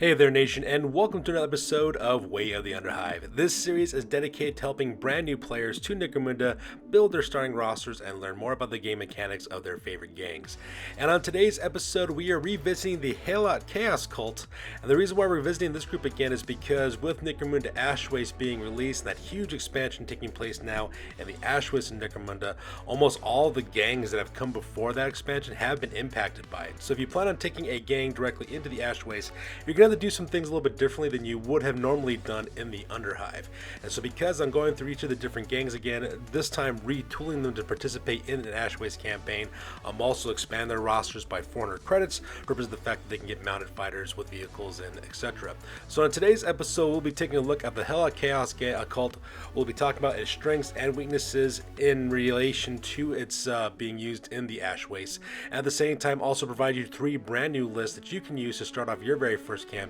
Hey there nation, and welcome to another episode of Way of the Underhive. This series is dedicated to helping brand new players to Necromunda build their starting rosters and learn more about the game mechanics of their favorite gangs. And on today's episode, we are revisiting the Helot Chaos Cult, and the reason why we're visiting this group again is because with Necromunda Ashways being released and that huge expansion taking place now in the Ashways and Necromunda, almost all the gangs that have come before that expansion have been impacted by it. So if you plan on taking a gang directly into the Ashways, you're going to do some things a little bit differently than you would have normally done in the Underhive. And so because I'm going through each of the different gangs again, this time retooling them to participate in an Ashways campaign, I'm also expand their rosters by 400 credits, represent the fact that they can get mounted fighters with vehicles and etc. So in today's episode, we'll be taking a look at the Helot Chaos Cult. We'll be talking about its strengths and weaknesses in relation to its being used in the Ashways. At the same time, also provide you 3 brand new lists that you can use to start off your very first campaign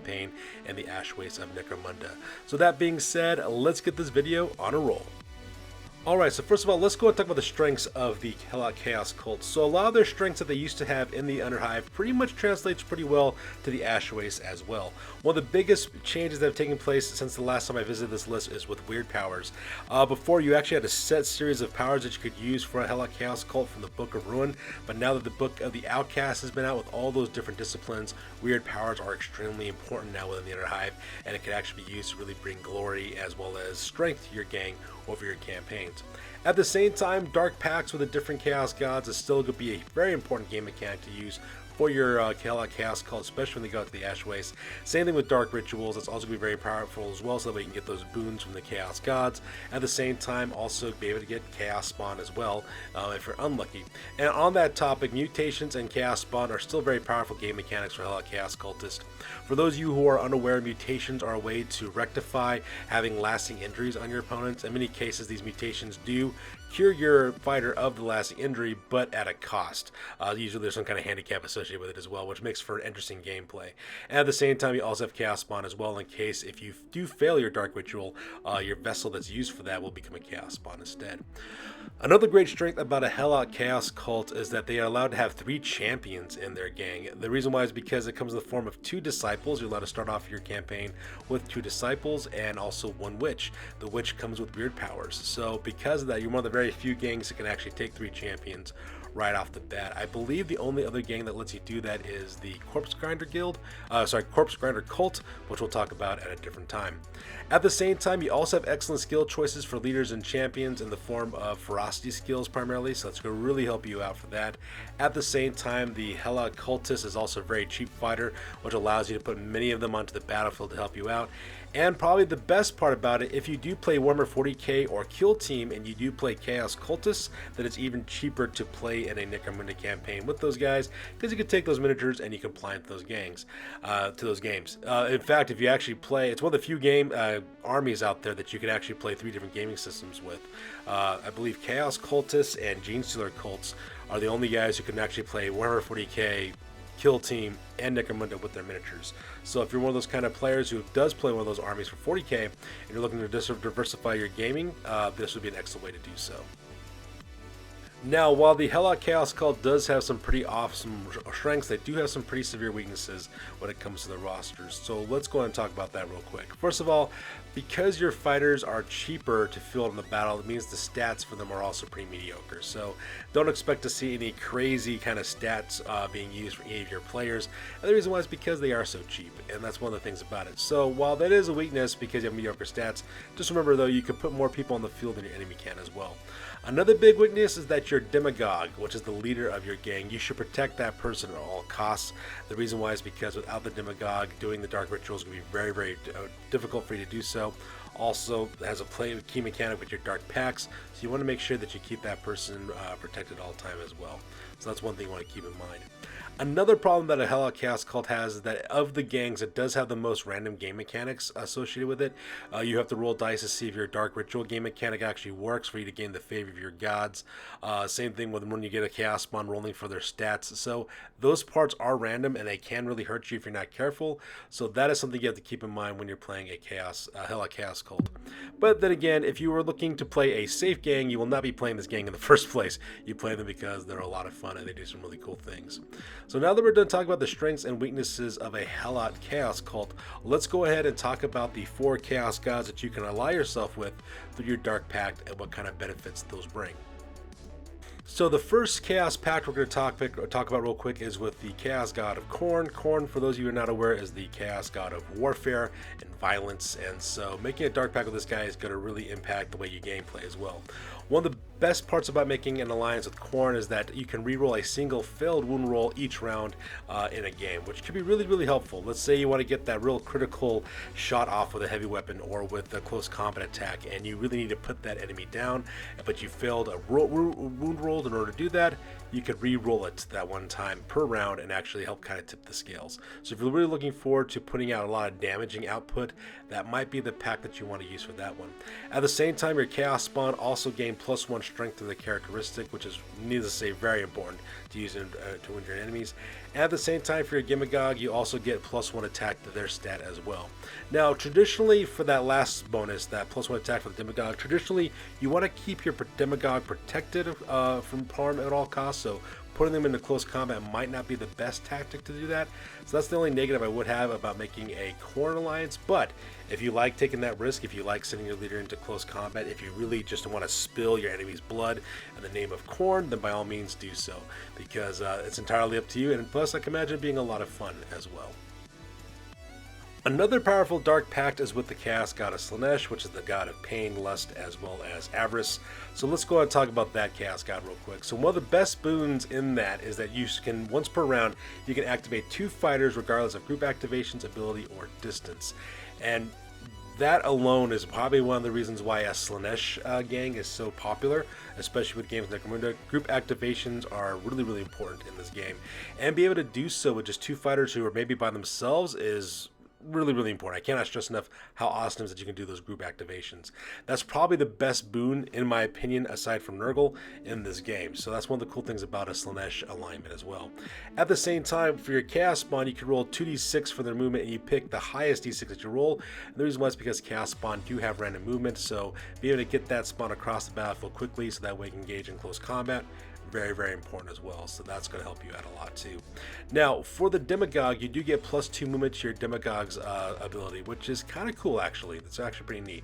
in the Ashways of Necromunda. So that being said, let's get this video on a roll. Alright, so first of all, let's go and talk about the strengths of the Helot Chaos Cult. So a lot of their strengths that they used to have in the Underhive pretty much translates pretty well to the Ashways as well. One of the biggest changes that have taken place since the last time I visited this list is with weird powers. Before, you actually had a set series of powers that you could use for a Helot Chaos Cult from the Book of Ruin, but now that the Book of the Outcast has been out with all those different disciplines, weird powers are extremely important now within the Underhive, and it can actually be used to really bring glory as well as strength to your gang over your campaigns. At the same time, dark pacts with the different chaos gods is still going to be a very important game mechanic to use for your Helot Chaos Cult, especially when they go to the Ashways. Same thing with dark rituals, that's also going to be very powerful as well, so that we can get those boons from the chaos gods. At the same time, also be able to get chaos spawn as well if you're unlucky. And on that topic, mutations and chaos spawn are still very powerful game mechanics for Helot Chaos Cultist. For those of you who are unaware, mutations are a way to rectify having lasting injuries on your opponents. In many cases, these mutations do cure your fighter of the lasting injury, but at a cost. Usually there's some kind of handicap associated with it as well, which makes for interesting gameplay. And at the same time, you also have chaos spawn as well, in case if you do fail your dark ritual, your vessel that's used for that will become a chaos spawn instead. Another great strength about a Helot Chaos Cult is that they are allowed to have 3 champions in their gang. The reason why is because it comes in the form of 2 disciples. You're allowed to start off your campaign with 2 disciples and also 1 witch. The witch comes with weird powers. So because of that, you're one of the very few gangs that can actually take 3 champions right off the bat. I believe the only other gang that lets you do that is the Corpse Grinder Cult, which we'll talk about at a different time. At the same time, you also have excellent skill choices for leaders and champions in the form of ferocity skills primarily, so that's going to really help you out for that. At the same time, the Helot Cultist is also a very cheap fighter, which allows you to put many of them onto the battlefield to help you out. And probably the best part about it, if you do play Warhammer 40k or Kill Team and you do play Chaos Cultists, then it's even cheaper to play in a Necromunda campaign with those guys, because you can take those miniatures and you can apply it to those games. In fact, if you actually play, it's one of the few armies out there that you can actually play 3 different gaming systems with. I believe Chaos Cultists and Gene Stealer Cults are the only guys who can actually play Warhammer 40k, Kill Team, and Necromunda with their miniatures. So if you're one of those kind of players who does play one of those armies for 40k and you're looking to diversify your gaming, this would be an excellent way to do so. Now, while the Helot Chaos Cult does have some pretty awesome strengths, they do have some pretty severe weaknesses when it comes to the rosters. So let's go ahead and talk about that real quick. First of all, because your fighters are cheaper to field in the battle, it means the stats for them are also pretty mediocre. So don't expect to see any crazy kind of stats being used for any of your players. And the reason why is because they are so cheap, and that's one of the things about it. So while that is a weakness because you have mediocre stats, just remember though, you can put more people on the field than your enemy can as well. Another big weakness is that your Demagogue, which is the leader of your gang, you should protect that person at all costs. The reason why is because without the Demagogue, doing the dark rituals will be very, very difficult for you to do so. Also, has a key mechanic with your dark packs, so you want to make sure that you keep that person protected at all time as well. So that's one thing you want to keep in mind. Another problem that a Helot Chaos Cult has is that of the gangs, it does have the most random game mechanics associated with it. You have to roll dice to see if your Dark Ritual game mechanic actually works for you to gain the favor of your gods. Same thing with when you get a Chaos Spawn rolling for their stats. So those parts are random and they can really hurt you if you're not careful. So that is something you have to keep in mind when you're playing a Helot Chaos Cult. But then again, if you were looking to play a safe gang, you will not be playing this gang in the first place. You play them because they're a lot of fun fun and they do some really cool things. So now that we're done talking about the strengths and weaknesses of a Helot Chaos Cult, let's go ahead and talk about the 4 Chaos Gods that you can ally yourself with through your Dark Pact and what kind of benefits those bring. So the first Chaos Pact we're going to talk about real quick is with the Chaos God of Khorne. Khorne, for those of you who are not aware, is the Chaos God of warfare and violence, and so making a Dark Pact with this guy is going to really impact the way you gameplay as well. One of the best parts about making an alliance with Khorne is that you can reroll a single failed wound roll each round in a game, which can be really, really helpful. Let's say you want to get that real critical shot off with a heavy weapon or with a close combat attack, and you really need to put that enemy down, but you failed a wound roll. In order to do that, you could re-roll it that one time per round and actually help kind of tip the scales. So if you're really looking forward to putting out a lot of damaging output, that might be the pack that you want to use for that one. At the same time, your Chaos Spawn also gain +1 strength to the characteristic, which is, needless to say, very important to use to win your enemies. And at the same time, for your Demagogue, you also get +1 attack to their stat as well. Now, traditionally, for that last bonus, that +1 attack for the Demagogue, traditionally, you want to keep your Demagogue protected from harm at all costs, so putting them into close combat might not be the best tactic to do that. So that's the only negative I would have about making a Khorne alliance. But if you like taking that risk, if you like sending your leader into close combat, if you really just want to spill your enemy's blood in the name of Khorne, then by all means do so, because it's entirely up to you, and plus I can imagine it being a lot of fun as well. Another powerful Dark Pact is with the Chaos God of Slamesh, which is the god of pain, lust, as well as avarice. So let's go ahead and talk about that Chaos God real quick. So one of the best boons in that is that you can, once per round, you can activate 2 fighters regardless of group activations, ability, or distance. And that alone is probably one of the reasons why a Slanesh gang is so popular, especially with games like Necromunda. Group activations are really, really important in this game. And be able to do so with just 2 fighters who are maybe by themselves is really, really important. I cannot stress enough how awesome it is that you can do those group activations. That's probably the best boon, in my opinion, aside from Nurgle, in this game. So that's one of the cool things about a Slanesh alignment as well. At the same time, for your Chaos Spawn, you can roll 2d6 for their movement, and you pick the highest d6 that you roll. And the reason why is because Chaos Spawn do have random movement, so be able to get that spawn across the battlefield quickly so that way you can engage in close combat. Very, very important as well, so that's going to help you out a lot too. Now, for the Demagogue, you do get +2 movement to your Demagogue's ability, which is kind of cool actually. That's actually pretty neat.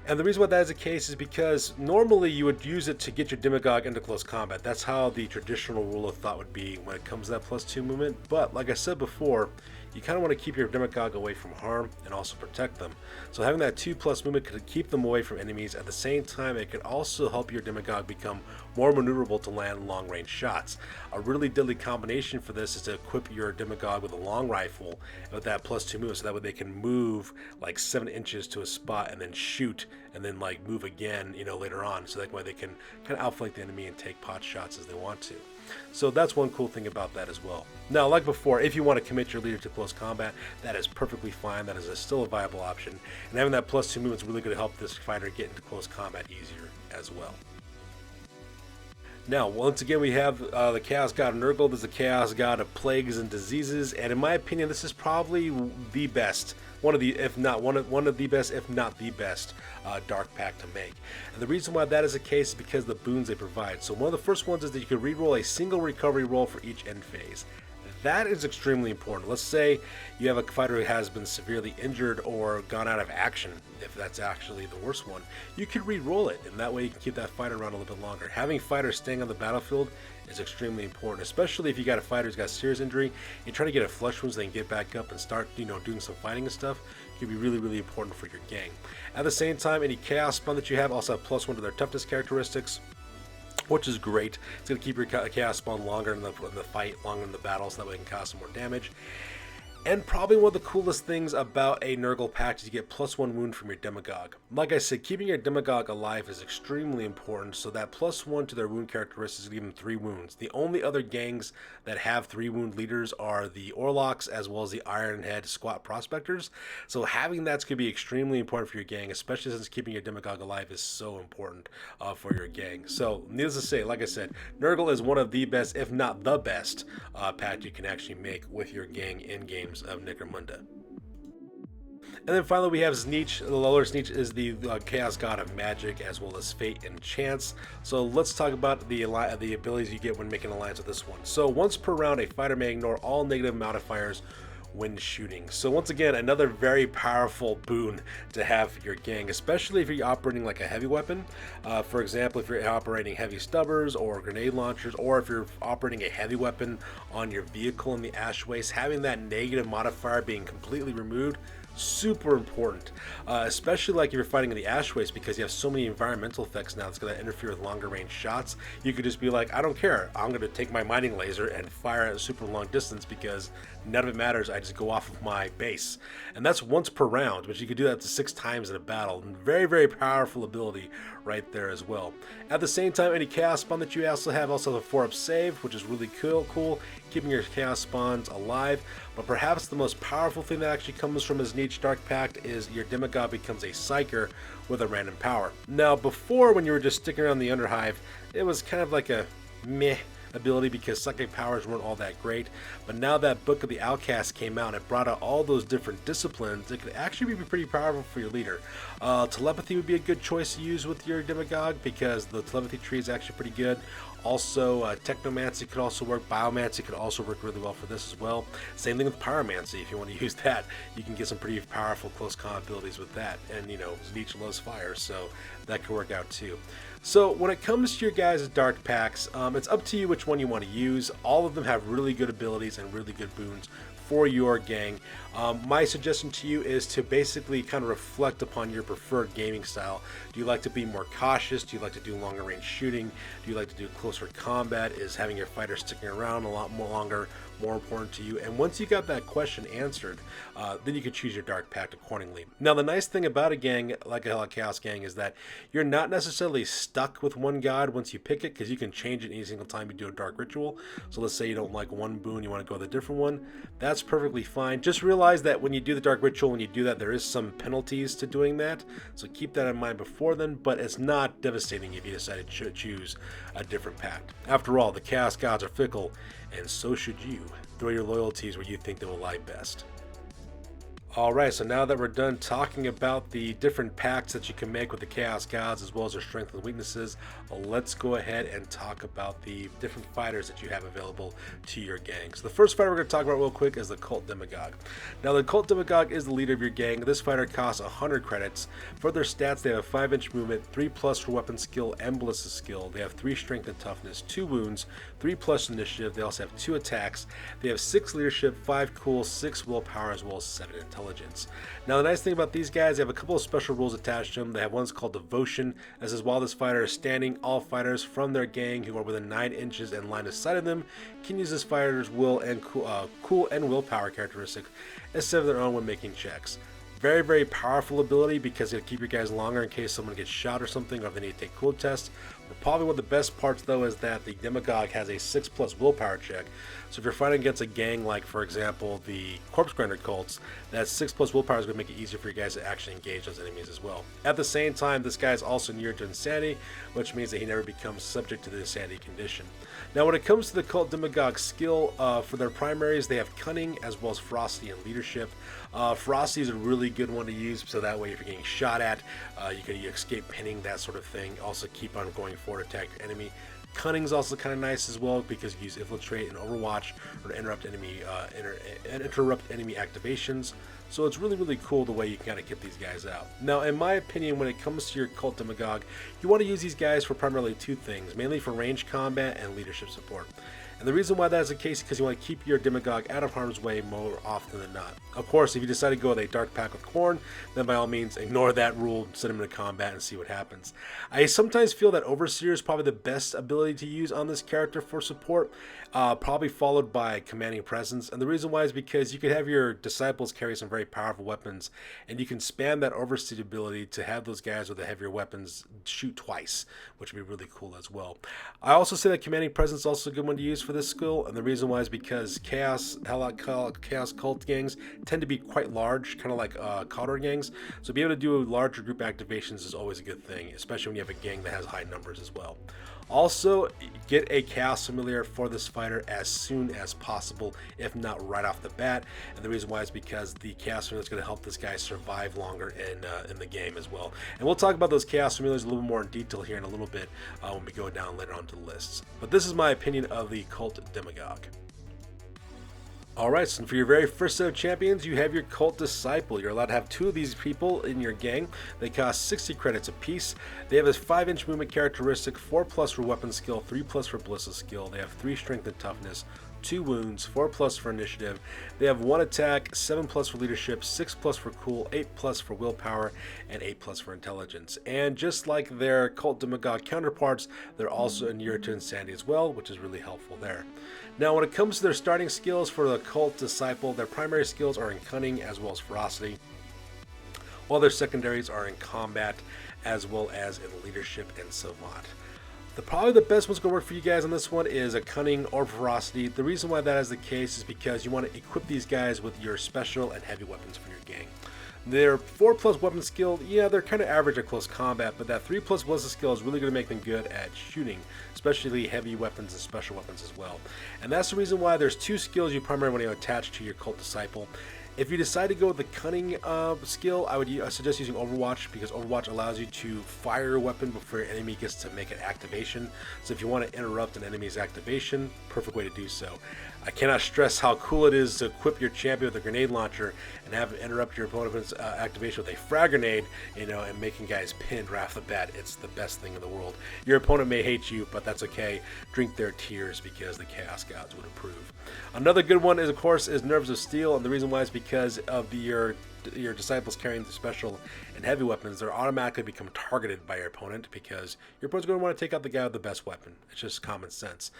And the reason why that is the case is because normally you would use it to get your Demagogue into close combat. That's how the traditional rule of thought would be when it comes to that +2 movement. But like I said before, you kind of want to keep your Demagogue away from harm and also protect them. So having that 2+ movement could keep them away from enemies. At the same time, it could also help your Demagogue become more maneuverable to land long-range shots. A really deadly combination for this is to equip your Demagogue with a long rifle with that +2 movement, so that way they can move like 7 inches to a spot and then shoot and then like move again, you know, later on, so that way they can kind of outflank the enemy and take pot shots as they want to. So that's one cool thing about that as well. Now, like before, if you want to commit your leader to close combat, that is perfectly fine. That is still a viable option. And having that +2 movement is really going to help this fighter get into close combat easier as well. Now, once again, we have the Chaos God of Nurgle. There's the Chaos God of Plagues and Diseases. And in my opinion, this is probably the best, one of the best, if not the best, Dark Pact to make. And the reason why that is the case is because of the boons they provide. So one of the first ones is that you can reroll a single recovery roll for each end phase. That is extremely important. Let's say you have a fighter who has been severely injured or gone out of action, if that's actually the worst one. You can re-roll it, and that way you can keep that fighter around a little bit longer. Having fighters staying on the battlefield is extremely important, especially if you got a fighter who's got serious injury. You're trying to get a flush wound so they can get back up and start, doing some fighting and stuff. It can be really, really important for your gang. At the same time, any Chaos Spawn that you have also have +1 to their toughness characteristics, which is great. It's going to keep your Chaos Spawn longer in the fight, longer in the battle, so that way it can cause some more damage. And probably one of the coolest things about a Nurgle pack is you get +1 wound from your Demagogue. Like I said, keeping your Demagogue alive is extremely important, so that +1 to their wound characteristics give them 3 wounds. The only other gangs that have 3 wound leaders are the Orlocks as well as the Ironhead Squat Prospectors. So having that's going to be extremely important for your gang, especially since keeping your Demagogue alive is so important for your gang. So needless to say, like I said, Nurgle is one of the best, if not the best, pack you can actually make with your gang in games of Necromunda. And then finally we have Snitch. The Lord Snitch is the chaos god of magic as well as fate and chance. So let's talk about the abilities you get when making an alliance with this one. So once per round, a fighter may ignore all negative modifiers when shooting. So once again, another very powerful boon to have for your gang, especially if you're operating like a heavy weapon. For example, if you're operating heavy stubbers or grenade launchers, or if you're operating a heavy weapon on your vehicle in the ash waste, having that negative modifier being completely removed, super important, especially like if you're fighting in the ash waste, because you have so many environmental effects now that's going to interfere with longer range shots. You could just be like, I don't care, I'm going to take my mining laser and fire at a super long distance because none of it matters, I just go off of my base. And that's once per round, but you could do that up to 6 times in a battle. Very, very powerful ability right there as well. At the same time, any chaos spawn that you also have a 4-up save, which is really cool, keeping your chaos spawns alive. But perhaps the most powerful thing that actually comes from his Nietzsche Dark Pact is your Demagogue becomes a Psyker with a random power. Now before, when you were just sticking around the Underhive, it was kind of like a meh ability because psychic powers weren't all that great. But now that Book of the Outcast came out, it brought out all those different disciplines. It could actually be pretty powerful for your leader. Telepathy would be a good choice to use with your Demagogue because the telepathy tree is actually pretty good. Also, Technomancy could also work. Biomancy could also work really well for this as well. Same thing with Pyromancy. If you want to use that, you can get some pretty powerful close combat abilities with that. And, you know, Nietzsche loves fire, so that could work out too. So when it comes to your guys' Dark Packs, it's up to you which one you want to use. All of them have really good abilities and really good boons for your gang. My suggestion to you is to basically kind of reflect upon your preferred gaming style. Do you like to be more cautious? Do you like to do longer range shooting? Do you like to do closer combat? Is having your fighter sticking around a lot more longer more important to you? And once you got that question answered, then you can choose your Dark Pact accordingly. Now the nice thing about a gang like a Helot Chaos gang is that you're not necessarily stuck with one god once you pick it, because you can change it any single time you do a dark ritual. So let's say you don't like one boon, you want to go with a different one, that's perfectly fine. Just realize that when you do the dark ritual, when you do that, there is some penalties to doing that, so keep that in mind before then. But it's not devastating if you decide to choose a different pact. After all, the chaos gods are fickle, and so should you. Throw your loyalties where you think they will lie best. Alright, so now that we're done talking about the different pacts that you can make with the Chaos Gods as well as their strengths and weaknesses, let's go ahead and talk about the different fighters that you have available to your gang. So the first fighter we're going to talk about real quick is the Cult Demagogue. Now the Cult Demagogue is the leader of your gang. This fighter costs 100 credits. For their stats, they have a 5-inch movement, 3+ for weapon skill and ballista skill. They have 3 strength and toughness, 2 wounds, 3+ initiative. They also have 2 attacks. They have 6 leadership, 5 cool, 6 willpower, as well as 7 intelligence. Now the nice thing about these guys, they have a couple of special rules attached to them. They have one's called Devotion. That says while this fighter is standing, all fighters from their gang who are within 9 inches and line of sight of them can use this fighter's will and cool and willpower characteristic instead of their own when making checks. Very, very powerful ability because it'll keep your guys longer in case someone gets shot or something, or if they need to take cool tests. But probably one of the best parts though is that the Demagogue has a 6+ willpower check. So if you're fighting against a gang like, for example, the Corpse Grinder cults, that 6+ willpower is going to make it easier for you guys to actually engage those enemies as well. At the same time, this guy is also near to insanity, which means that he never becomes subject to the insanity condition. Now when it comes to the Cult Demagogue skill, for their primaries, they have Cunning as well as Ferocity and Leadership. Ferocity is a really good one to use, so that way if you're getting shot at, you can escape pinning, that sort of thing. Also keep on going forward, attack your enemy. Cunning is also kind of nice as well because you use Infiltrate and Overwatch or to interrupt enemy activations. So it's really, really cool the way you can kind of get these guys out. Now, in my opinion, when it comes to your Cult Demagogue, you want to use these guys for primarily 2 things, mainly for range combat and leadership support. And the reason why that is the case is because you want to keep your Demagogue out of harm's way more often than not. Of course, if you decide to go with a Dark Pact with Khorne, then by all means ignore that rule, send him into combat and see what happens. I sometimes feel that Overseer is probably the best ability to use on this character for support, probably followed by Commanding Presence. And the reason why is because you could have your disciples carry some very powerful weapons, and you can spam that Overseer ability to have those guys with the heavier weapons shoot twice, which would be really cool as well. I also say that Commanding Presence is also a good one to use for this skill, and the reason why is because Helot Chaos Cult gangs tend to be quite large, kind of like Cotter gangs, so be able to do larger group activations is always a good thing, especially when you have a gang that has high numbers as well. Also, get a Chaos Familiar for this fighter as soon as possible, if not right off the bat. And the reason why is because the Chaos Familiar is going to help this guy survive longer in the game as well. And we'll talk about those Chaos Familiars a little more in detail here in a little bit when we go down later onto the lists. But this is my opinion of the Cult Demagogue. Alright, so for your very first set of champions, you have your Cult Disciple. You're allowed to have 2 of these people in your gang. They cost 60 credits apiece. They have a 5-inch movement characteristic, 4+ for weapon skill, 3+ for ballista skill. They have 3 strength and toughness, 2 wounds, 4+ for initiative. They have 1 attack, 7+ for leadership, 6+ for cool, 8+ for willpower, and 8+ for intelligence. And just like their Cult Demagogue counterparts, they're also inured to insanity as well, which is really helpful there. Now, when it comes to their starting skills for the Cult Disciple, their primary skills are in cunning as well as ferocity, while their secondaries are in combat as well as in leadership and savant. Probably the best one's going to work for you guys on this one is a cunning or ferocity. The reason why that is the case is because you want to equip these guys with your special and heavy weapons for your gang. Their 4+ weapon skill, yeah, they're kind of average at close combat, but that 3+ ballista skill is really going to make them good at shooting, especially heavy weapons and special weapons as well. And that's the reason why there's 2 skills you primarily want to attach to your Cult Disciple. If you decide to go with the cunning skill, I would suggest using Overwatch, because Overwatch allows you to fire your weapon before your enemy gets to make an activation. So if you want to interrupt an enemy's activation, perfect way to do so. I cannot stress how cool it is to equip your champion with a grenade launcher and have it interrupt your opponent's activation with a frag grenade, and making guys pinned right off the bat. It's the best thing in the world. Your opponent may hate you, but that's okay. Drink their tears, because the Chaos Gods would approve. Another good one is, of course, Nerves of Steel, and the reason why is because of your disciples carrying the special and heavy weapons. They're automatically become targeted by your opponent, because your opponent's going to want to take out the guy with the best weapon. It's just common sense.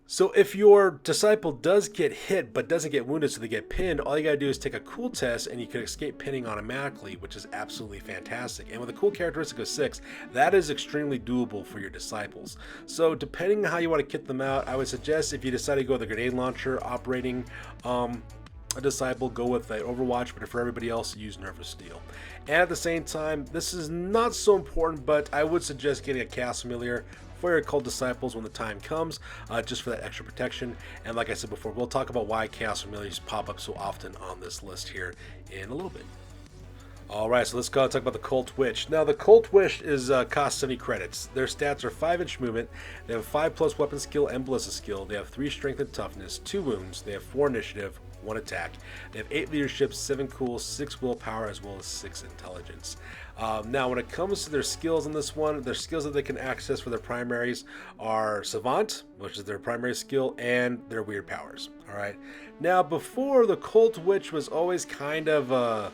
So if your disciple does get hit but doesn't get wounded, so they get pinned, all you gotta do is take a cool test and you can escape pinning automatically, which is absolutely fantastic. And with a cool characteristic of 6, that is extremely doable for your disciples. So depending on how you want to kit them out, I would suggest, if you decide to go with a grenade launcher operating a disciple, go with the Overwatch, but for everybody else, use Nerve of Steel. And at the same time, this is not so important, but I would suggest getting a Chaos Familiar for your Cult Disciples when the time comes, just for that extra protection. And like I said before, we'll talk about why Chaos Familiars pop up so often on this list here in a little bit. Alright, so let's go and talk about the Cult Witch. Now, the Cult Witch is cost 70 credits. Their stats are 5-inch movement, they have 5+ weapon skill and ballista skill, they have 3 strength and toughness, 2 wounds, they have 4 initiative, 1 attack. They have 8 leadership, 7 cool, 6 willpower, as well as 6 intelligence. Now, when it comes to their skills in this one, their skills that they can access for their primaries are Savant, which is their primary skill, and their weird powers. Alright. Now, before, the Cult Witch was always kind of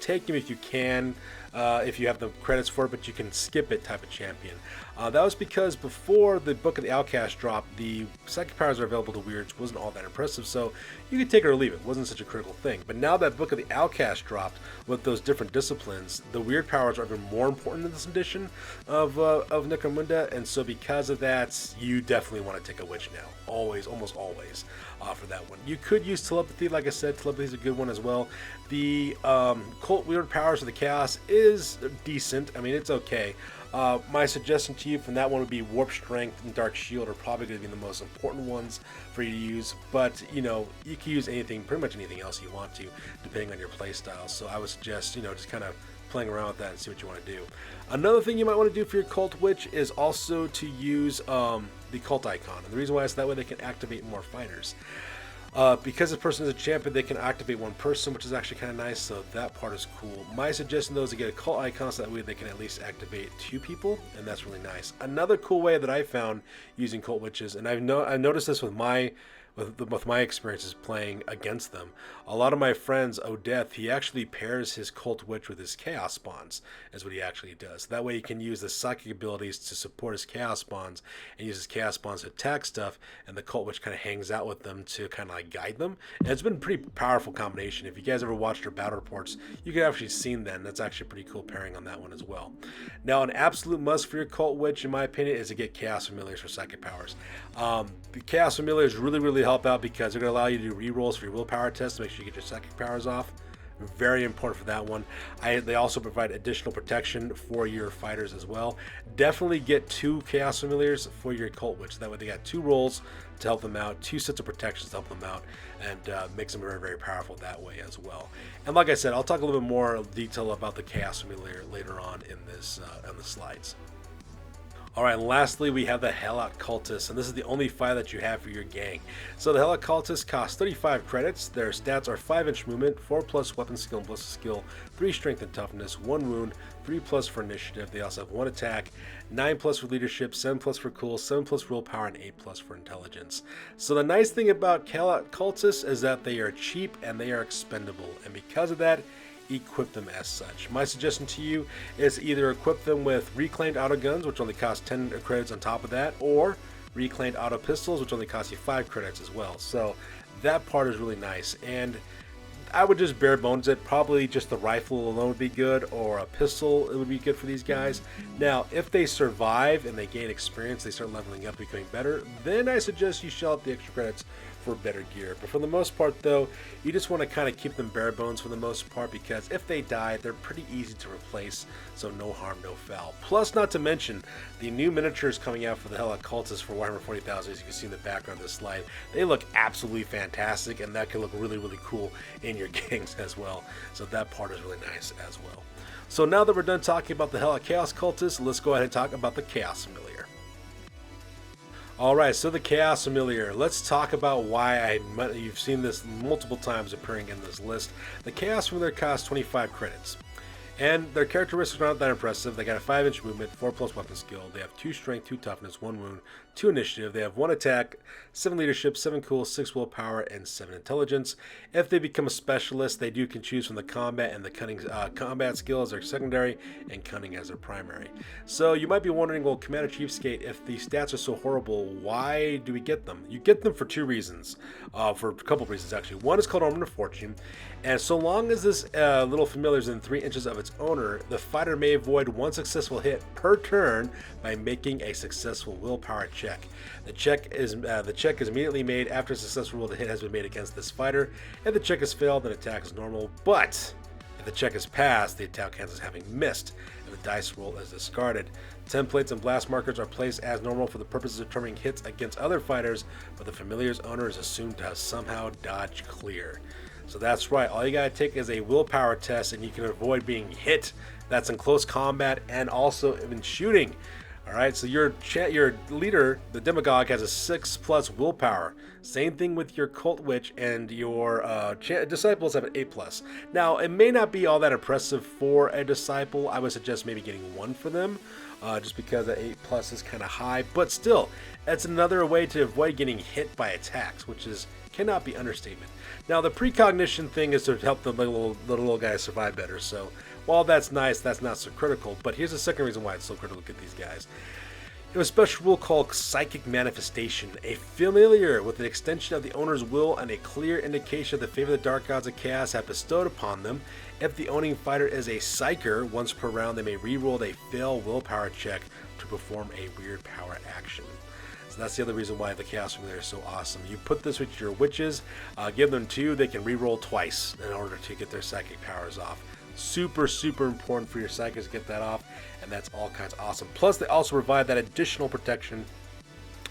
take him if you can, if you have the credits for it, but you can skip it type of champion. That was because before the Book of the Outcast dropped, the psychic powers that are available to weirds wasn't all that impressive, so you could take it or leave it. It wasn't such a critical thing. But now that Book of the Outcast dropped with those different disciplines, the weird powers are even more important in this edition of Necromunda, and so because of that, you definitely want to take a witch now. Always, almost always, for that one. You could use telepathy, like I said. Telepathy is a good one as well. The Cult Weird Powers of the Chaos is decent. I mean, it's okay. My suggestion to you from that one would be Warp Strength and Dark Shield are probably going to be the most important ones for you to use, but you can use anything, pretty much anything else you want to, depending on your play style. So I would suggest, just kind of playing around with that and see what you want to do. Another thing you might want to do for your Cult Witch is also to use the cult icon, and the reason why is that way they can activate more fighters. Because this person is a champion, they can activate 1 person, which is actually kind of nice, so that part is cool. My suggestion, though, is to get a cult icon, so that way they can at least activate 2 people, and that's really nice. Another cool way that I found using Cult Witches, and I've noticed this with my experiences playing against them. A lot of my friends, Odeth, he actually pairs his Cult Witch with his Chaos Spawns, is what he actually does. That way he can use the psychic abilities to support his Chaos Spawns, and use his Chaos Spawns to attack stuff, and the Cult Witch kind of hangs out with them to kind of like guide them. And it's been a pretty powerful combination. If you guys ever watched our battle reports, you could have actually seen that, and that's actually a pretty cool pairing on that one as well. Now, an absolute must for your Cult Witch, in my opinion, is to get Chaos Familiars for psychic powers. The Chaos Familiars really help out because they're going to allow you to do rerolls for your willpower test to make sure you get your psychic powers off. Very important for that one. They also provide additional protection for your fighters as well. Definitely get 2 Chaos Familiars for your Cult Witch. That way they got 2 rolls to help them out, 2 sets of protections to help them out, and makes them very, very powerful that way as well. And like I said, I'll talk a little bit more detail about the Chaos Familiar later on in this on the slides. Alright, and lastly we have the Helot Cultist, and this is the only fight that you have for your gang. So the Helot Cultist costs 35 credits. Their stats are 5-inch movement, 4+ weapon skill and ballistic skill, 3 strength and toughness, 1 wound, 3+ for initiative. They also have 1 attack, 9+ for leadership, 7+ for cool, 7+ willpower, and 8+ for intelligence. So the nice thing about Helot Cultists is that they are cheap and they are expendable, and because of that, equip them as such. My suggestion to you is either equip them with reclaimed auto guns, which only cost 10 credits on top of that, or reclaimed auto pistols, which only cost you 5 credits as well. So that part is really nice, and I would just bare bones it. Probably just the rifle alone would be good, or a pistol it would be good for these guys. Now if they survive and they gain experience, they start leveling up, becoming better, then I suggest you shell out the extra credits for better gear. But for the most part though, you just want to kind of keep them bare bones for the most part, because if they die, they're pretty easy to replace, so no harm, no foul. Plus, not to mention, the new miniatures coming out for the Helot Cultists for Warhammer 40,000, as you can see in the background of this slide, they look absolutely fantastic, and that can look really, really cool in your gangs as well. So that part is really nice as well. So now that we're done talking about the Helot Chaos Cultists, let's go ahead and talk about the Chaos Familiar. Alright, so the Chaos Familiar. Let's talk about why you've seen this multiple times appearing in this list. The Chaos Familiar costs 25 credits. And their characteristics are not that impressive. They got a 5-inch movement, 4+ weapon skill. They have 2 strength, 2 toughness, 1 wound, 2 initiative. They have 1 attack, 7 leadership, 7 cool, 6 willpower, and 7 intelligence. If they become a specialist, they can choose from the combat and the cunning combat skill as their secondary and cunning as their primary. So you might be wondering, well, Commander Chiefskate, if the stats are so horrible, why do we get them? You get them for 2 reasons, for a couple of reasons actually. One is called Omen of Fortune, and so long as this little familiar is in 3 inches of its owner, the fighter may avoid 1 successful hit per turn by making a successful willpower check. The check is immediately made after a successful roll to hit has been made against this fighter. If the check is failed, then attack is normal, but if the check is passed, the attack counts as having missed, and the dice roll is discarded. Templates and blast markers are placed as normal for the purpose of determining hits against other fighters, but the familiar's owner is assumed to have somehow dodged clear. So that's right, all you gotta take is a willpower test and you can avoid being hit. That's in close combat and also in shooting. Alright, so your leader, the Demagogue, has a 6+ willpower. Same thing with your Cult Witch, and your disciples have an 8+. Now, it may not be all that impressive for a disciple. I would suggest maybe getting 1 for them, just because the 8+ is kind of high. But still, it's another way to avoid getting hit by attacks, which cannot be understatement. Now, the precognition thing is to help the little guys survive better, so while that's nice, that's not so critical. But here's the second reason why it's so critical to get these guys. We have a special rule called Psychic Manifestation, a familiar with an extension of the owner's will and a clear indication of the favor the Dark Gods of Chaos have bestowed upon them. If the owning fighter is a Psyker, once per round they may reroll a fail willpower check to perform a weird power action. So that's the other reason why the Chaos Familiar is so awesome. You put this with your witches, give them 2, they can reroll twice in order to get their psychic powers off. Super, super important for your psychics to get that off, and that's all kinds of awesome. Plus, they also provide that additional protection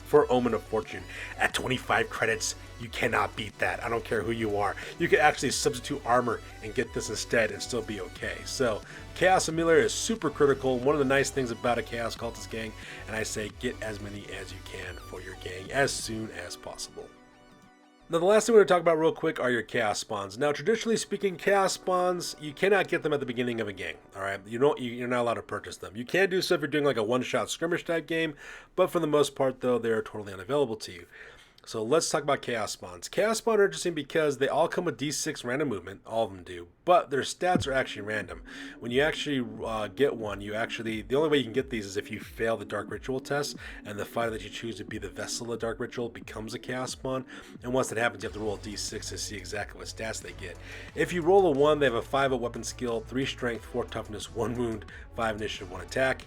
for Omen of Fortune. At 25 credits, you cannot beat that. I don't care who you are. You can actually substitute armor and get this instead and still be okay. So, Chaos Familiar is super critical. One of the nice things about a Chaos Cultist gang, and I say get as many as you can for your gang as soon as possible. Now, the last thing we're going to talk about real quick are your Chaos Spawns. Now, traditionally speaking, Chaos Spawns, you cannot get them at the beginning of a game, alright? You're not allowed to purchase them. You can do so if you're doing like a one-shot skirmish type game, but for the most part, though, they're totally unavailable to you. So let's talk about Chaos Spawns. Chaos Spawns are interesting because they all come with D6 random movement, all of them do, but their stats are actually random. When you actually get one, the only way you can get these is if you fail the Dark Ritual test, and the fighter that you choose to be the vessel of Dark Ritual becomes a Chaos Spawn, and once that happens, you have to roll a D6 to see exactly what stats they get. If you roll a 1, they have a 5 weapon skill, 3 strength, 4 toughness, 1 wound, 5 initiative, 1 attack.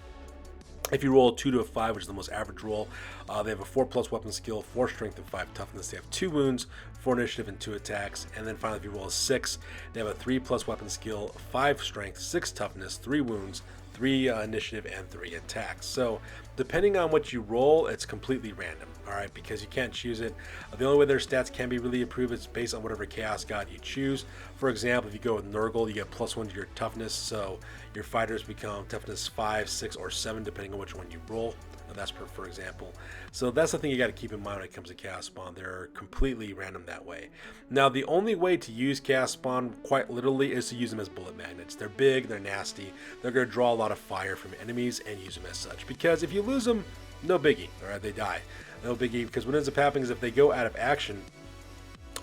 If you roll a 2 to a 5, which is the most average roll, they have a 4+ weapon skill, 4 strength, and 5 toughness. They have 2 wounds, 4 initiative, and 2 attacks. And then finally, if you roll a 6, they have a 3+ weapon skill, 5 strength, 6 toughness, 3 wounds, 3 initiative, and 3 attacks. So depending on what you roll, it's completely random, all right, because you can't choose it. The only way their stats can be really improved is based on whatever chaos god you choose. For example, if you go with Nurgle, you get +1 to your toughness, so your fighters become toughness 5, 6, or 7 depending on which one you roll. That's for example. So that's the thing you got to keep in mind when it comes to Chaos Spawn. They're completely random that way. Now, the only way to use Chaos Spawn, quite literally, is to use them as bullet magnets. They're big, they're nasty, they're going to draw a lot of fire from enemies and use them as such. Because if you lose them, no biggie, all right, they die. No biggie, because what ends up happening is if they go out of action,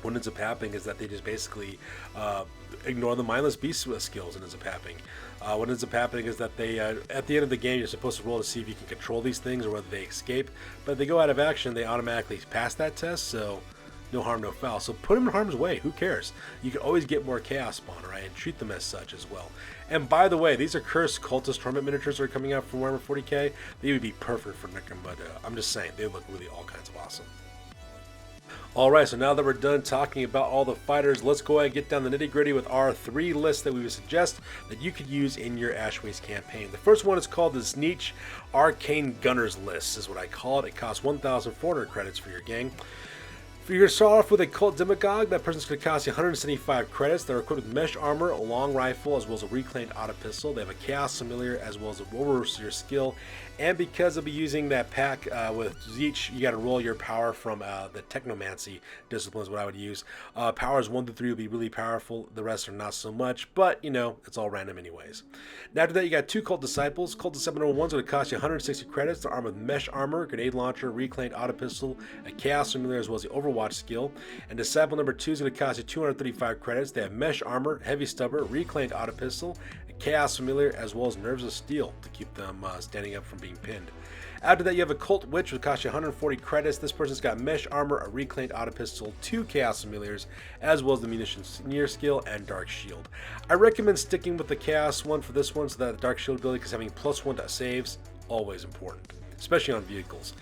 what ends up happening is that they just basically ignore the mindless beast skills and ends up happening. What ends up happening is that they, at the end of the game, you're supposed to roll to see if you can control these things or whether they escape. But if they go out of action, they automatically pass that test, so no harm, no foul. So put them in harm's way. Who cares? You can always get more Chaos Spawn, right? And treat them as such as well. And by the way, these are cursed cultist tournament miniatures that are coming out from Warhammer 40k. They would be perfect for Necromunda. I'm just saying, they look really all kinds of awesome. Alright, so now that we're done talking about all the fighters, let's go ahead and get down the nitty gritty with our 3 lists that we would suggest that you could use in your Ash Waste campaign. The first one is called the Snitch Arcane Gunners list, is what I call it. It costs 1,400 credits for your gang. If you're going to start off with a Cult Demagogue, that person's going to cost you 175 credits. They're equipped with mesh armor, a long rifle, as well as a reclaimed Autopistol. They have a Chaos Familiar, as well as a Overseer skill. And because they'll be using that pack with TZEENTCH, you got to roll your power from the Technomancy discipline is what I would use. Powers 1 to 3 will be really powerful. The rest are not so much, but, you know, it's all random anyways. Now after that, you got 2 Cult Disciples. Cult Disciple number 1 is going to cost you 160 credits. They're armed with mesh armor, grenade launcher, reclaimed Autopistol, a Chaos Familiar, as well as the Overwatch skill. And Disciple number 2 is going to cost you 235 credits. They have mesh armor, heavy stubber, reclaimed Autopistol, a Chaos Familiar, as well as Nerves of Steel to keep them standing up from being pinned. After that, you have a Cult Witch, which costs you 140 credits. This person's got mesh armor, a reclaimed Autopistol, 2 Chaos Familiars, as well as the Munitions Near skill and Dark Shield. I recommend sticking with the Chaos one for this one, so that the Dark Shield ability, because having +1 to saves, always important, especially on vehicles.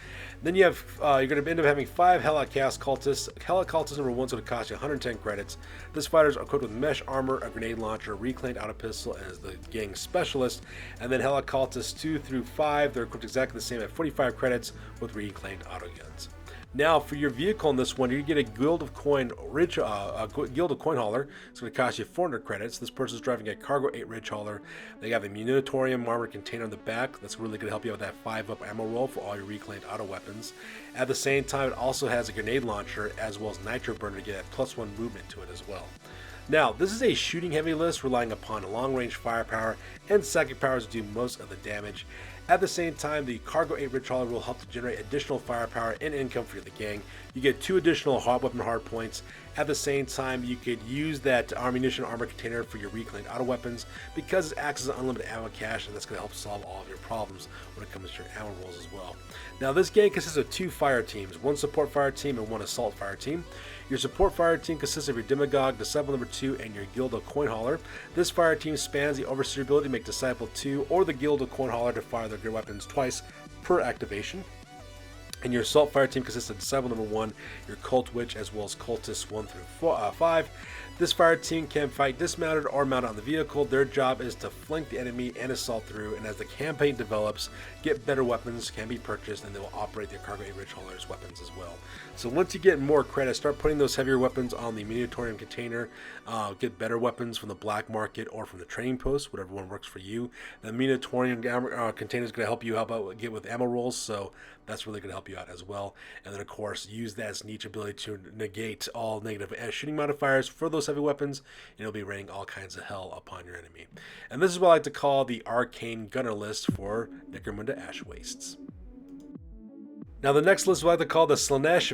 Then you have, you're going to end up having 5 Helot Chaos Cultists. Helot Cultist number 1 is going to cost you 110 credits. This fighter's equipped with mesh armor, a grenade launcher, reclaimed Autopistol as the gang specialist. And then Helot Cultists 2 through 5, they're equipped exactly the same at 45 credits with reclaimed auto guns. Now, for your vehicle in this one, you get a Guild of Coin Hauler. It's going to cost you 400 credits. This person's driving a Cargo 8 Ridge Hauler. They have a Munitorium armored container on the back. That's really going to help you out with that 5-up ammo roll for all your reclaimed auto weapons. At the same time, it also has a grenade launcher as well as nitro burner to get a +1 movement to it as well. Now, this is a shooting heavy list relying upon long range firepower and psychic powers to do most of the damage. At the same time, the Cargo 8 Ridge Hauler will help to generate additional firepower and income for the gang. You get 2 additional weapon hard points. At the same time, you could use that ammunition armor container for your reclaimed auto weapons because it acts as an unlimited ammo cache, and that's going to help solve all of your problems when it comes to your ammo rolls as well. Now, this gang consists of 2 fire teams, 1 support fire team and 1 assault fire team. Your support fire team consists of your Demagogue, Disciple number 2, and your Guild of Coin Hauler. This fire team spans the Overseer ability to make Disciple 2 or the Guild of Coin Hauler to fire their gear weapons twice per activation. And your assault fire team consists of Disciple number 1, your Cult Witch, as well as Cultists 1 through 5. This fire team can fight dismounted or mounted on the vehicle. Their job is to flank the enemy and assault through, and as the campaign develops, get better weapons can be purchased, and they will operate their Cargo 8 Ridge Hauler's weapons as well. So once you get more credit, start putting those heavier weapons on the Munitorium container. Get better weapons from the black market or from the trading post, whatever one works for you. The Munitorium container is going to help you get with ammo rolls, so that's really going to help you out as well. And then, of course, use that Snitch ability to negate all negative shooting modifiers for those heavy weapons, and it'll be raining all kinds of hell upon your enemy. And this is what I like to call the Arcane Gunner list for Necromunda Ash Wastes. Now, the next list is what I like to call the Slamesh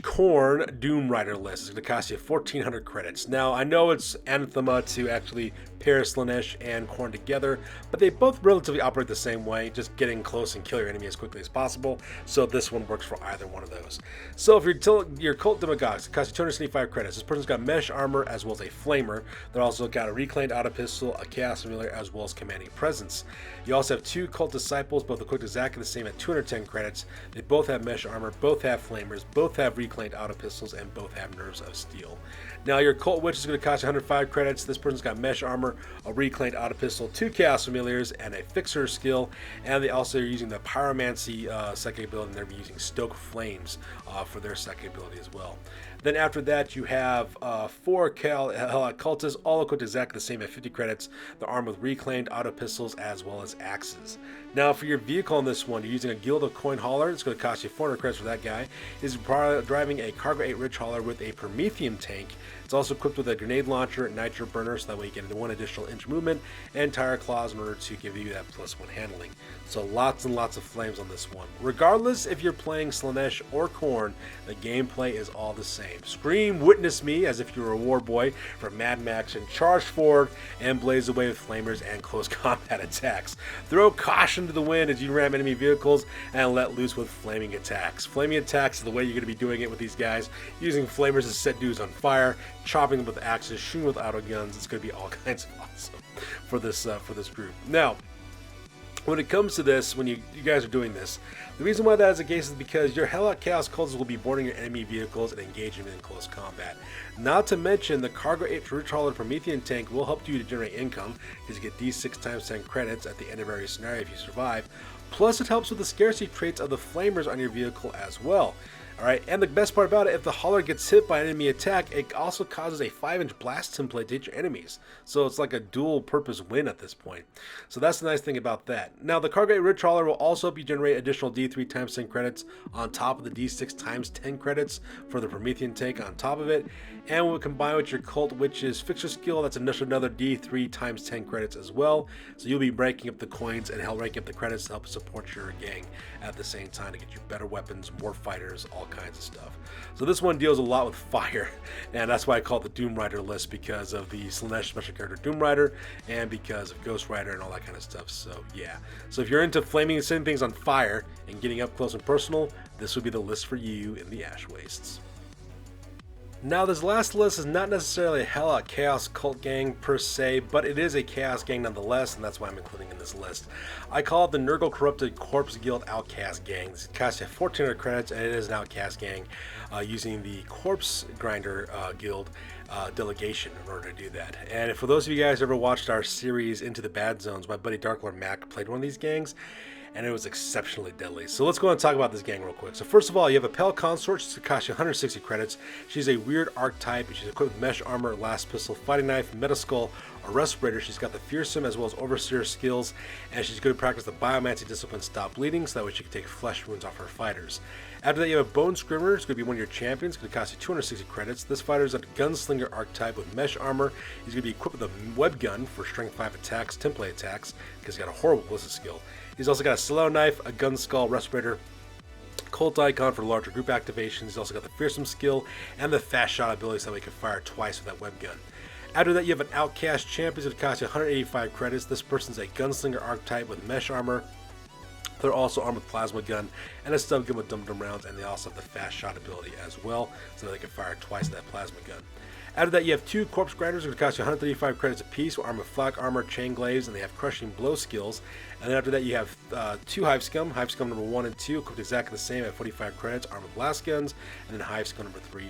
/ Korn Doom Rider list. It's going to cost you 1,400 credits. Now, I know it's anathema to actually pair Slamesh and Khorne together, but they both relatively operate the same way, just getting close and kill your enemy as quickly as possible, so this one works for either one of those. So if your Cult Demagogue, it costs you 275 credits. This person's got mesh armor as well as a flamer. They're also got a reclaimed Autopistol, a chaos familiar, as well as commanding presence. You also have 2 Cult Disciples, both equipped exactly the same at 210 credits. They both have mesh armor, both have flamers, both have reclaimed Autopistols, and both have nerves of steel. Now your Cult Witch is going to cost you 105 credits. This person's got mesh armor, a reclaimed Autopistol, 2 chaos familiars, and a fixer skill. And they also are using the pyromancy second ability, and they're using stoke flames for their second ability as well. Then after that, you have 4 Helot Cultists, all equipped exactly the same at 50 credits. They're armed with reclaimed Autopistols as well as axes. Now for your vehicle on this one, you're using a Guild of Coin Hauler. It's going to cost you 400 credits for that guy. He's driving a Cargo 8 Ridge Hauler with a Promethean tank. It's also equipped with a grenade launcher, nitro burner, so that way you get 1 additional inch movement, and tire claws in order to give you that +1 handling. So lots and lots of flames on this one. Regardless if you're playing Slamesh or Khorne, the gameplay is all the same. Scream, witness me as if you were a war boy from Mad Max, and charge forward and blaze away with flamers and close combat attacks. Throw caution to the wind as you ram enemy vehicles and let loose with flaming attacks. Flaming attacks is the way you're going to be doing it with these guys, using flamers to set dudes on fire, chopping them with axes, shooting with auto guns. It's going to be all kinds of awesome for this group. Now, when it comes to this, when you guys are doing this, the reason why that is the case is because your Helot Chaos Cults will be boarding your enemy vehicles and engaging in close combat. Not to mention, the Cargo 8 Ridge Hauler Promethean tank will help you to generate income, because you get D6 times 10 credits at the end of every scenario if you survive. Plus, it helps with the scarcity traits of the flamers on your vehicle as well. Alright, and the best part about it, if the hauler gets hit by an enemy attack, it also causes a 5-inch blast template to hit your enemies. So it's like a dual purpose win at this point. So that's the nice thing about that. Now the Cargo 8 Ridge Hauler will also help you generate additional D3 times 10 credits on top of the D6 times 10 credits for the Promethean tank on top of it. And we'll combine with your Cult Witch's fixture skill, that's another D3 times 10 credits as well. So you'll be breaking up the coins and ranking up the credits to help support your gang at the same time to get you better weapons, more fighters, all kinds of stuff. So this one deals a lot with fire, and that's why I call it the Doom Rider list, because of the Slanesh special character Doom Rider and because of Ghost Rider and all that kind of stuff. So yeah, so if you're into flaming and setting things on fire and getting up close and personal, this would be the list for you in the Ash Wastes. Now this last list is not necessarily a Helot Chaos Cult gang per se, but it is a Chaos gang nonetheless, and that's why I'm including in this list. I call it the Nurgle Corrupted Corpse Guild Outcast Gang. This costs you 1,400 credits, and it is an outcast gang using the Corpse Grinder Guild delegation in order to do that. And for those of you guys who ever watched our series Into the Bad Zones, my buddy Darklord Mac played one of these gangs, and it was exceptionally deadly. So let's go and talk about this gang real quick. So first of all, you have a Pale Consort. She's cost you 160 credits. She's a weird archetype. She's equipped with mesh armor, last pistol, fighting knife, metaskull, a respirator. She's got the fearsome as well as overseer skills, and she's going to practice the biomancy discipline Stop Bleeding, so that way she can take flesh wounds off her fighters. After that, you have a Bone Scrimmer. It's going to be one of your champions. It's going to cost you 260 credits. This fighter is a Gunslinger archetype with mesh armor. He's going to be equipped with a web gun for strength 5 attacks, template attacks, because he's got a horrible ballistic skill. He's also got a Slow Knife, a Gun Skull, Respirator, Cult Icon for larger group activations. He's also got the Fearsome skill and the Fast Shot ability, so that he can fire twice with that web gun. After that, you have an Outcast Champion. It costs you 185 credits. This person's a Gunslinger archetype with mesh armor. They're also armed with plasma gun and a stub gun with dum-dum rounds, and they also have the Fast Shot ability as well, so that they can fire twice with that plasma gun. After that, you have 2 Corpse Grinders, which cost you 135 credits apiece, armed with flak armor, chain glaives, and they have Crushing Blow skills. And then after that, you have 2 Hive Scum number 1 and 2, equipped exactly the same at 45 credits, armed with blast guns, and then Hive Scum number 3,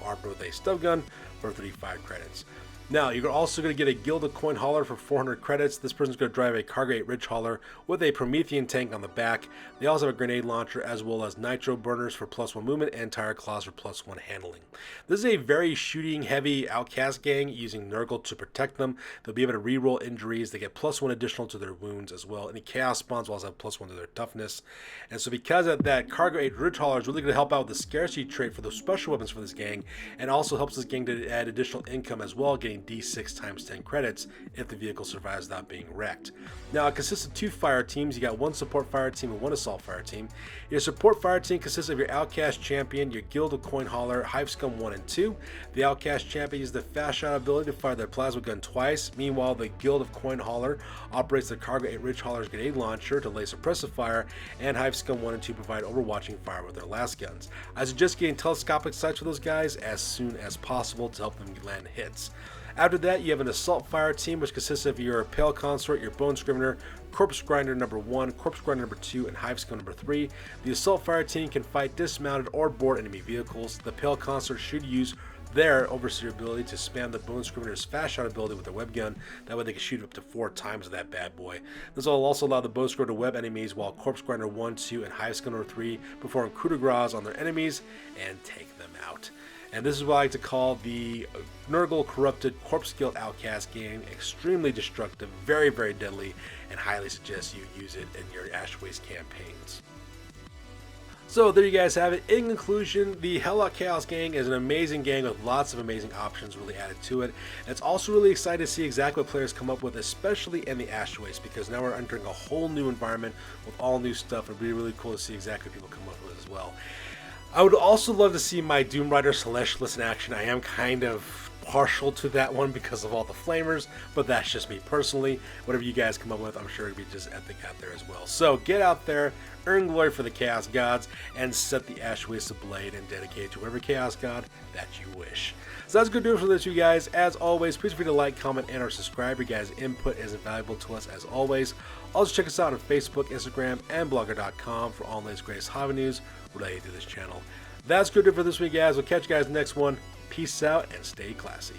armed with a stub gun for 35 credits. Now, you're also going to get a Guild of Coin Hauler for 400 credits. This person's going to drive a Cargo 8 Ridge Hauler with a Promethean tank on the back. They also have a grenade launcher as well as nitro burners for +1 movement and tire claws for +1 handling. This is a very shooting heavy outcast gang using Nurgle to protect them. They'll be able to reroll injuries. They get +1 additional to their wounds as well. Any chaos spawns will also have +1 to their toughness. And so because of that, Cargo 8 Ridge Hauler is really going to help out with the scarcity trait for those special weapons for this gang, and also helps this gang to add additional income as well, getting gain D6 times 10 credits if the vehicle survives without being wrecked. Now, it consists of 2 fire teams. You got 1 support fire team and 1 assault fire team. Your support fire team consists of your Outcast Champion, your Guild of Coin Hauler, Hive Scum 1 and 2. The Outcast Champion uses the fast shot ability to fire their plasma gun twice. Meanwhile, the Guild of Coin Hauler operates the Cargo 8 Ridge Hauler's grenade launcher to lay suppressive fire, and Hive Scum 1 and 2 provide overwatching fire with their last guns. I suggest getting telescopic sights for those guys as soon as possible to help them land hits. After that, you have an assault fire team, which consists of your Pale Consort, your Bone Scrivener, Corpse Grinder number 1, Corpse Grinder number 2, and Hive Scum number 3. The assault fire team can fight dismounted or board enemy vehicles. The Pale Consort should use their Overseer ability to spam the Bone Scrivener's fast shot ability with their web gun. That way they can shoot up to 4 times with that bad boy. This will also allow the Bone Scrivener to web enemies, while Corpse Grinder 1, 2, and Hive Scum number 3 perform coup de grace on their enemies and take them out. And this is what I like to call the Nurgle Corrupted Corpse Guild Outcast game. Extremely destructive, very, very deadly, and highly suggest you use it in your Ash Waste campaigns. So there you guys have it. In conclusion, the Helot Chaos gang is an amazing gang with lots of amazing options really added to it. And it's also really exciting to see exactly what players come up with, especially in the Ash Waste, because now we're entering a whole new environment with all new stuff. It'd be really cool to see exactly what people come up with as well. I would also love to see my Doom Rider Celestialist in action. I am kind of partial to that one because of all the flamers, but that's just me personally. Whatever you guys come up with, I'm sure it'll be just epic out there as well. So get out there, earn glory for the Chaos Gods, and set the Ash Waste ablaze and dedicate it to whatever Chaos God that you wish. So that's good news for this, you guys. As always, please feel free to like, comment, and or subscribe. Your guys' input is invaluable to us as always. Also check us out on Facebook, Instagram, and blogger.com for all the latest greatest hobby news related to this channel. That's good for this week, guys. We'll catch you guys next one. Peace out and stay classy.